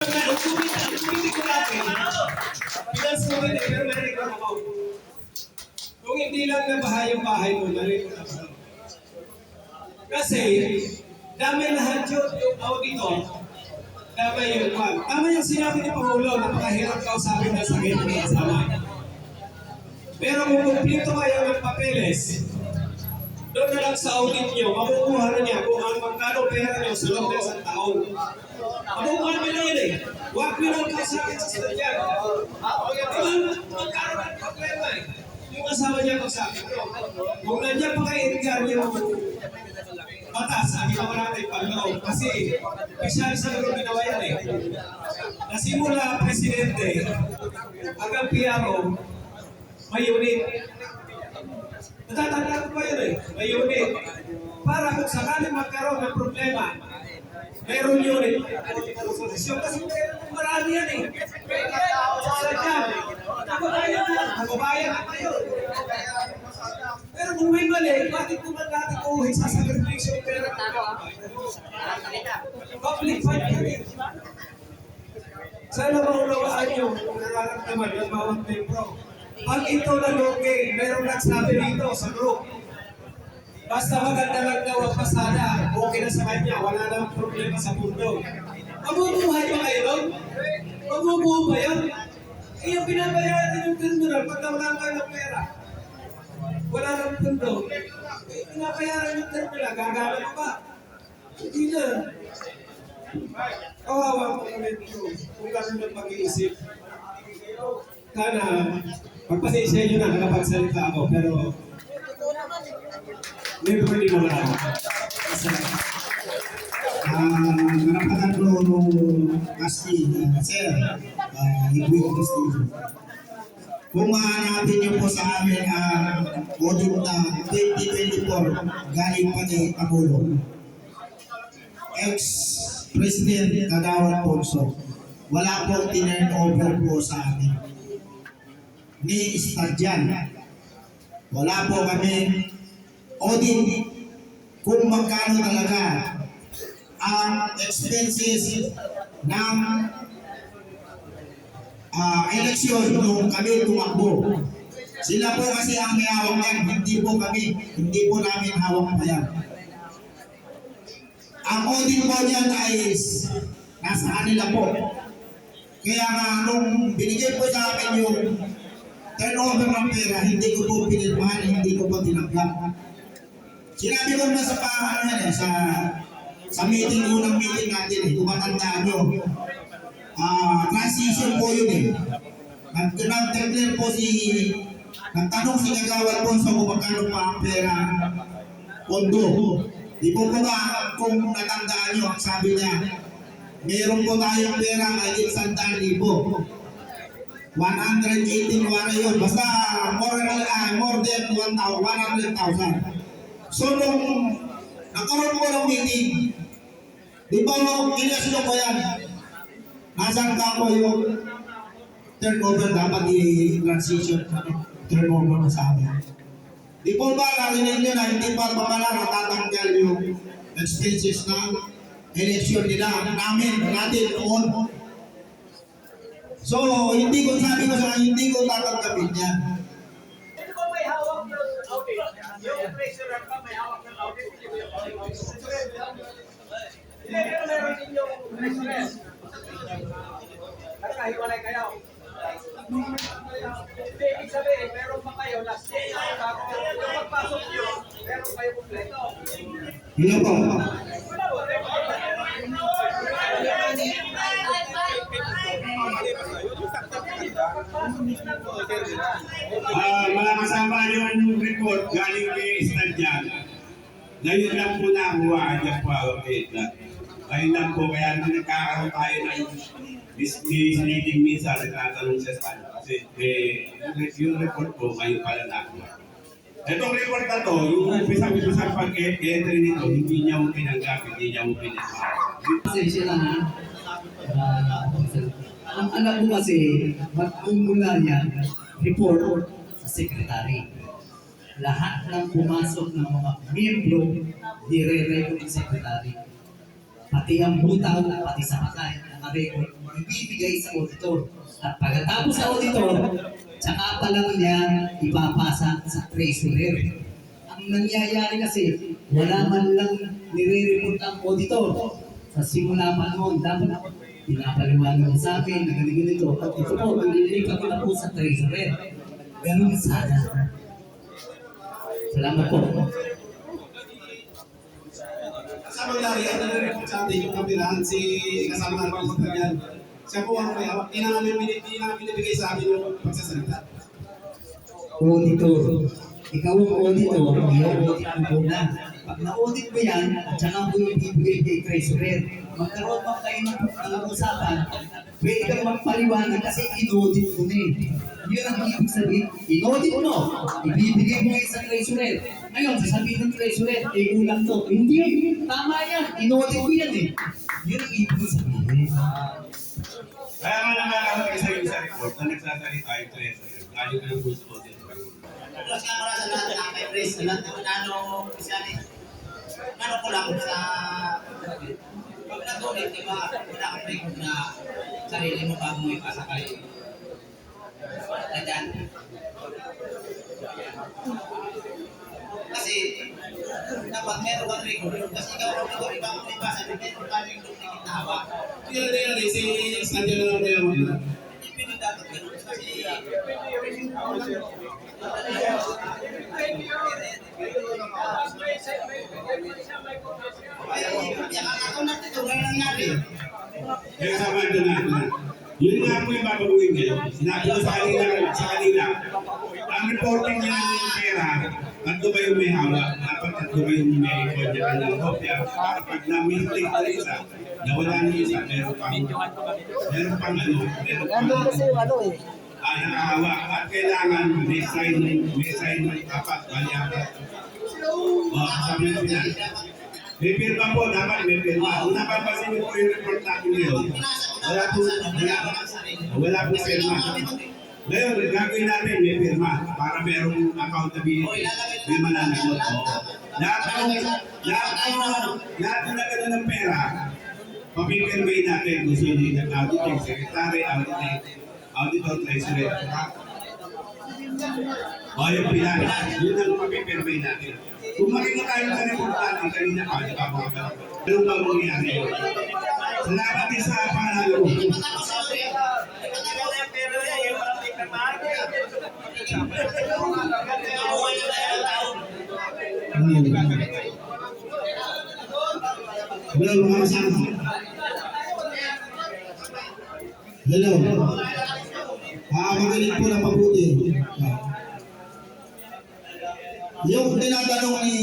nga, nung committee ko natin, finance committee, pero narinig ako. Kung hindi lang nabaha yung bahay mo, narinig ko na. Kasi, dami lahat yung auditor, dami yung kwan. Tama yung sinabi ni Pangulo, napakahirap kausapin na sa ganyan ng asawa. Pero kung kumplito kayo ng papeles, doon na lang sa audit nyo, makukuha na niya kung ang magkano pera nyo sa loob ng isang taon. Makukuha nyo na yun eh. Huwag nyo lang kausapin sa sadyan. Diba, magkano ng problema eh. Yung asawa niya kausapin nyo. Kung nandiyan pa kayo Edgar yung batas, hindi naman natin pag-loob. Kasi, special sa loob ginawa yan eh. Nasimula presidente, hanggang PRO, may unit. Natatanda ko pa yun eh, may unit. Para kung sakaling magkaroon ng problema, mayroon unit. Kasi marami yan eh. Sadya, nagbabayan na kayo. Pero kung may mali, bakit naman natin kuhin sa sakripisyo pera? Public fund yan eh. Sana maunawaan nyo kung nararamdaman ng bawat membro. Pag ito nalugi, mayroong nagsabi dito sa group. Basta maganda lang daw ang pasada, okay na sa kanya, wala nang problema sa mundo. Mabubuhay ba kayo doon? Mabubuhay ba yun? Eh, yung binabayaran yung terminal, pag wala kayo ng pera, wala nang mundo. Eh, binabayaran yung terminal, gagana ka ba? Hindi na. Kawawa ko kami ito, kung ganun ang pag-iisip. Sana, magpasensya nyo na nakapagsalita ako, pero never din naman ako. Karapatan ko kasi, sir, Igwin Castillo. Kung mahanapin niyo po sa amin ang audit na 2024 galing pa ni Pangulo, ex-President Kagawad Ponso, wala po tinurnover po sa amin. Ni Stadyan, wala po kami audit kung magkano talaga ang expenses ng eleksyon nung kami tumakbo. Sila po kasi ang may hawak yan, hindi po kami, hindi po namin hawak pa yan. Ang audit po niyan ay nasa kanila po. Kaya nga nung binigay po sa akin yung turnover ng pera, hindi ko po pinirmahan, hindi ko po tinanggap. Sinabi ko na sa meeting, unang meeting natin kung matandaan nyo, transition po yun eh. Nag-declare po nagtanong si Kagawad Ponso kung magkano pa ang pera pondo. Di po ba kung natandaan nyo, ang sabi niya, meron po tayong pera kahit 100,000. 118 wala yun. Basta more than 100,000. So nung nagkaroon ko ng meeting, di ba inasyo ko yan? Nasaan ka ko yung turnover dapat i-transition turnover na sa amin. Di po ba narinig nyo na hindi pa pala natatanggal yung expenses ng election nila natin noon. So, hindi ko sabi ko sa hindi ko tatanggapin yan. Hindi ba may hawak ng audit? Yung treasurer pa may hawak ng audit? Hindi, pero meron din yung treasurer. Nagkahiwalay kayo. Hindi, ibig sabihin, meron pa kayo na stay bago yung pagpasok nyo, meron kayo kompleto. Hindi po. Mga kasama yung report galing kay Stadyan. Ngayon lang po nakuha niya po ang data. Ngayon lang po, kaya nagkakaroon tayo ng meeting minsan, nagtatanong siya sa kanya. Kasi yung report po, ngayon pala nakuha. Itong report na to, yung umpisa-umpisa pag-entry nito, hindi niya mo pinanggap, hindi niya mo pinanggap. Pasensya lang ha. Ang alam ko kasi, magmumula yan, report sa secretary. Lahat ng pumasok ng mga miyembro, dire-record ng secretary. Pati ang butaw, pati sa patay. nakarecord, ibibigay sa auditor. At pagkatapos sa auditor, tsaka pa lang niya ipapasa sa treasurer. Ang nangyayari kasi, wala man lang nire-report ang auditor. Sa simula pa noon, dapat pinapaliwanag sa akin na ganito. At ito po, nililipat ko na po sa treasurer. Ganun sana. Salamat po. Kasama lari, ang nare-report sa atin yung kapirahan si kasama ng pagpunta yan. Siya po ang may hawak. Hindi namin binibigay sa amin yung pagsasalita. Auditor. Ikaw ang auditor, i-audit mo muna. Pag na-audit mo yan, at saka mo yung ibigay kay treasurer, magkaroon mo kayo ng usapan, pwede kang magpaliwanag kasi in-audit mo na eh. Yun ang ibig sabihin, in-audit mo, ibibigay mo ngayon sa treasurer. Ngayon, sasabihin ng treasurer, kulang to. Hindi, tama yan, in-audit mo yan eh. Yun ang ibig sabihin. Kaya nga nakakarating sa iyo sa report na nagsasalita yung treasurer. Galing ka ng gusto din. Plus nga para sa lahat ng kay Chris, sa lahat ng ano ko lang sa pag nag-donate, di ba, wala kang record na sarili mo bago mo ipasakay. Ganyan. Kasi, dapat meron kang record. Kasi ikaw ang record, bago mo ipasa, meron kang record na ginawa. Hindi, si Stadia na lang kayo. Hindi mo dapat ganun. Kasi, ako natin ito, wala nangyari. Kaya sama ito na. Yun nga po yung babaguhin ngayon. Sinabi ko sa kanila, ang reporting niya ng pera, tatlo ba yung may hawak? Dapat tatlo ba yung may record niya kanyang kopya? Kapag na-mistake na isa, nawala niya isa, meron pang nakahawak. At kailangan may sign dapat, bali apat. Sabi ko na. May pirma po, dapat may pirma. Kung napapasin niyo po yung report natin ngayon, wala po pirma. Ngayon, gagawin natin may pirma para merong accountability. May mananagot. Lahat na gano'n ng pera, papipirmahin natin kung sino yung nag-auditing, secretary, auditor, treasurer. O yung pilar, yun ang papipirmahin natin. Kung makikita tayo sa report natin, kanina pa, di ba mga ka? Anong ba mangyayari? Salamat din sa panalo. Hello, mga kasama. Hello. Magaling po na mabuti. Yung tinatanong ni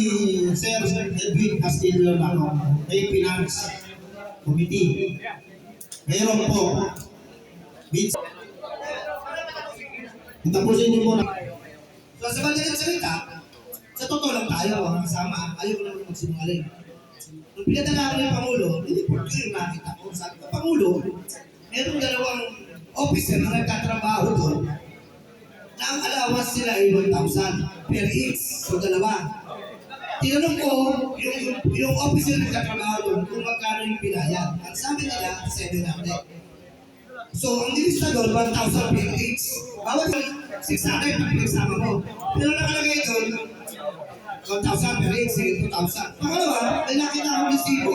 Sir Edwin Castillo na kay Finance Committee, mayroon po. Tapusin niyo muna. So sa madaling salita, sa totoo lang tayo, mga kasama, ayaw naman magsinungaling. Nung pinadala ko ng Pangulo, hindi po yung nakita ko. Sabi ko, Pangulo, mayroong dalawang officer na nagtatrabaho doon na ang allowance nila ay 1,000 per each. So dalawa. Tinanong ko yung officer na nagtatrabaho doon kung magkano yung pinayad. Ang sabi nila, 700. So ang nilista doon, 1,000 per each. Bawat 600 na pinagsama mo. Pero nakalagay doon, 1,000 per each, 2,000. Pangalawa, ay nakita akong resibo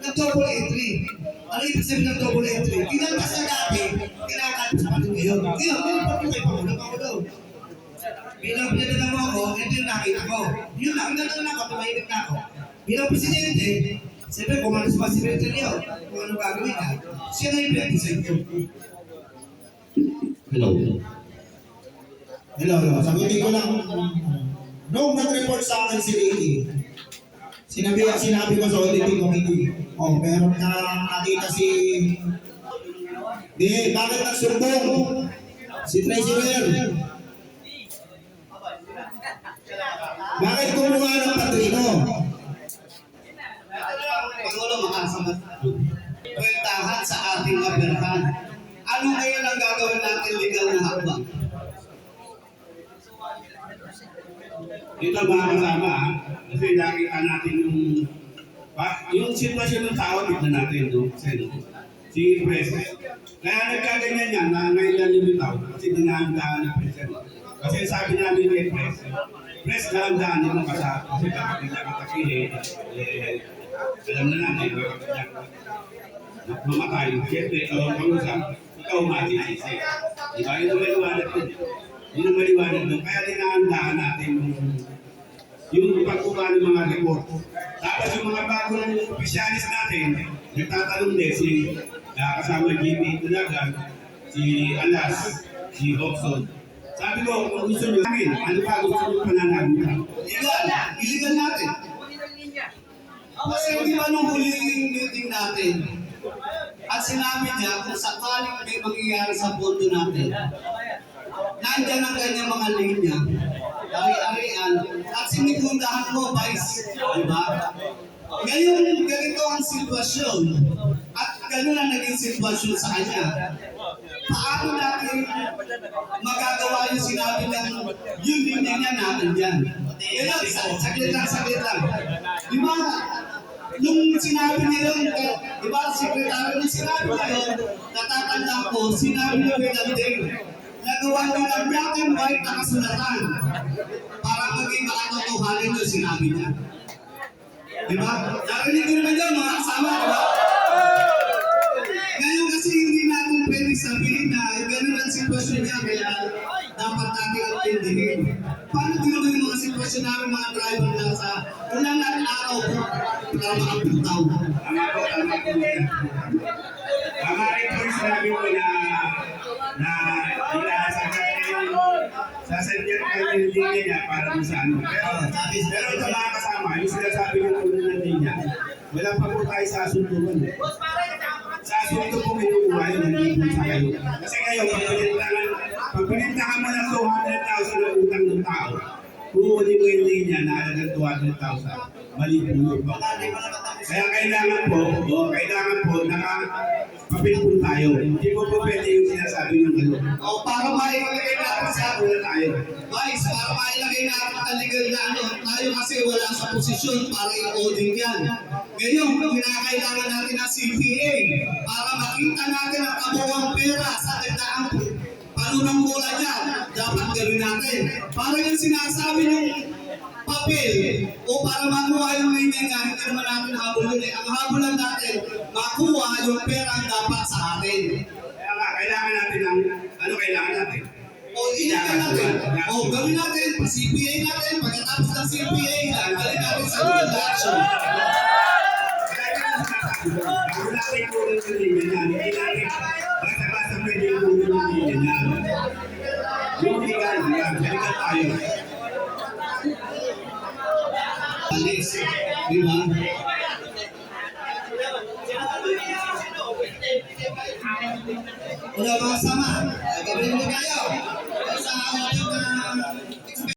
na double entry. Ano ibig sabihin ng double entry? Kinalpas na dati, kinakalpas pa rin ngayon. Ngayon, nilipot ko kay Pangulo. Bilang pinadala mo ako, ito yung nakita ko. Yun lang, hanggang na ako, tumahimik na ako. Bilang presidente, siyempre kung ano sa presidente niyo, kung ano gagawin na, siya na yung pinag-design ko. Hello. Hello. Sagutin ko lang. Noong nag-report sa akin si Ricky, sinabi ko sa auditing committee, meron ka nakita si... bakit nagsumbong? Si treasurer. Bakit kumuha ng patrino? Pangulo, makasamat. Kwentahan sa ating kaberhan. Ano ngayon ang gagawin natin legal na hakbang? Ito mga kasama, kasi nakita natin yung sitwasyon ng tao, tignan natin, no? Kasi, no? si Pres. Kaya nagkaganyan yan na ngayon lang lumitaw kasi dinahandaan ni Pres. Kasi sabi namin kay Pres, dahan-dahan mo kasi kapag nakatakihin, alam na natin, mamatay. Siyempre, pag-usap, ikaw matisisi. Diba? Yun ang maliwanag doon. Yun ang maliwanag doon. Kaya dinahandaan natin yung pagkuha ng mga report. Tapos yung mga bagong opisyalis natin, nagtatanong din si kasama Jimmy Tulagan, si Alas, si Hobson. Sabi ko, kung gusto nyo namin, ano pa gusto nyo pananagutan? Illegal natin. Kasi di ba nung huling meeting natin, at sinabi niya kung sakaling may mangyayari sa pondo natin, nandyan ang kanyang mga linya, ari-arian, at sinikundahan mo, Vice. Diba? Ngayon, ganito ang sitwasyon, at ganun ang naging sitwasyon sa kanya. Paano natin magagawa yung sinabi ng yun linya niya natin dyan? Ngayon, saglit lang. Di ba, nung sinabi niya yun, di ba, sekretary, nung sinabi niya yun, natatandaan ko, sinabi niya Bernadette, nagawa niya ng black and white na kasulatan para maging makatotohanan yung sinabi niya. Di ba? Narinig ko naman yun, mga kasama, di ba? Ngayon kasi hindi natin pwede sabihin na ganun ang sitwasyon niya, kaya dapat natin intindihin. Paano din naman yung mga sitwasyon namin mga driver na sa unang araw po para makapitaw? Tama po. Tama rin po yung sinabi mo na ilasagat yung sasadyan kayo yung linya niya para mo sa ano. Pero ito mga kasama, yung sinasabi ng ulo ng linya, wala pa po tayo sa asuntuan. Sa asunto po kinukuha yun, hindi po sa kayo. Kasi kayo, pagpinintahan mo ng 200,000 na utang ng tao, kukunin mo yung linya na halagang 200,000, mali po yun. Kaya kailangan po, nakapapil po tayo. Hindi po pwede yung sinasabi ng gano'n. O para mailagay natin sa Wala tayo. Vice, para mailagay natin ang legal na ano, tayo kasi wala sa posisyon para i-audit yan. Ngayon, kinakailangan natin ang CPA para makita natin ang kabuuang pera sa tindaang panunungkula niya. Dapat gawin natin. Para yung sinasabi ng papel o para makuha yung linya niya, hindi naman natin habulin eh. Ang habulan natin, makuha yung pera dapat sa atin. Kaya nga, kailangan natin ang, ano kailangan natin? O iligan natin. O gawin natin, CPA natin, pagkatapos ng CPA, gawin natin sa legal action. Kung natin po rin yung linya niya, hindi natin basta-basta pwede yung ulo ng linya niya. Yung legal tayo. Alis, di ba? Wala mga sama, gawin mo kayo. Sa ating